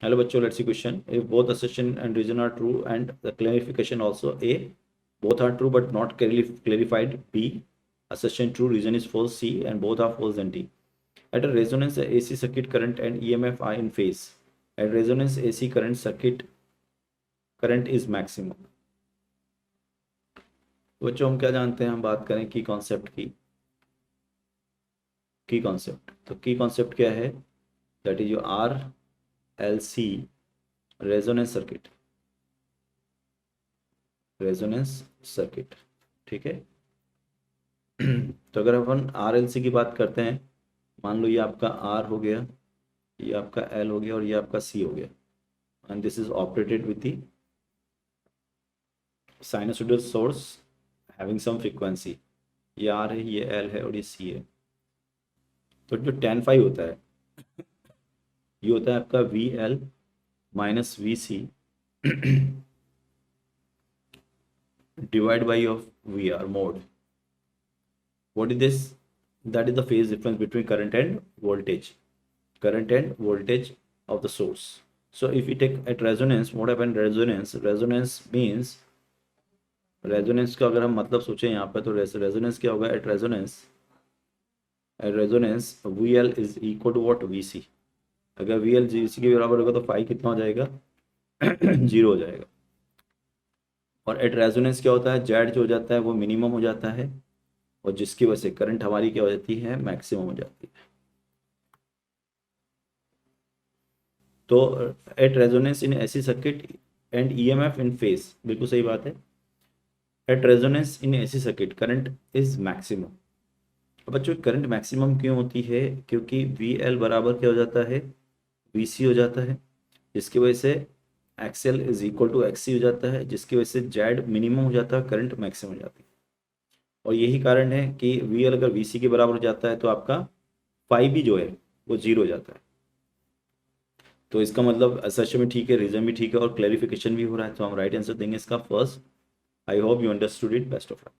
Hello बच्चों, let's see question. If both assertion and reason are true and the clarification also A, both are true but not clarified B, assertion true, reason is false C, and both are false then D. At a resonance, the AC circuit current and EMF are in phase. At resonance, AC current circuit current is maximum. बच्चों हम क्या जानते हैं, हम बात करें की concept की कॉन्सेप्ट. तो की कॉन्सेप्ट क्या है? That is your R L C resonance circuit. Resonance circuit, ठीक है. तो अगर अपन आर एल सी की बात करते हैं, मान लो ये आपका आर हो गया, ये आपका एल हो गया और ये आपका सी हो गया, and this is operated with the sinusoidal source having some frequency. ये आर है, ये एल है और ये सी है. तो जो tan फाई होता है, ये होता है आपका V L minus V C divide by of V R mod. What is this? That is the phase difference between current and voltage. Current and voltage of the source. So if we take at resonance, what happened? Resonance means, resonance का अगर हम मतलब सोचें यहाँ पे, तो resonance क्या होगा? At resonance VL is equal to what? VC. अगर VL VC के बराबर होगा तो फाई कितना हो जाएगा? 0 हो जाएगा. और एट रेजोनेंस क्या होता है? जेड जो हो जाता है वो मिनिमम हो जाता है, और जिसकी वजह से करंट हमारी क्या हो जाती है? मैक्सिमम हो जाती है. तो at resonance in AC circuit and EMF in phase, बिल्कुल सही बात है. At resonance in AC circuit current is maximum. अब बच्चों करंट मैक्सिमम क्यों होती है? क्योंकि वी एल बराबर क्या हो जाता है? वी सी हो जाता है, जिसकी वजह से XL is equal to X C हो जाता है, जिसकी वजह से जेड मिनिमम हो जाता है, करंट मैक्सिमम हो जाती है. और यही कारण है कि वी एल अगर वी सी के बराबर हो जाता है तो आपका फाई भी जो है वो 0 हो जाता है. तो इसका मतलब असर्शन भी ठीक है, रीजन भी ठीक है और क्लैरिफिकेशन भी हो रहा है. तो हम राइट आंसर देंगे इसका first. I hope you understood it. Best of luck.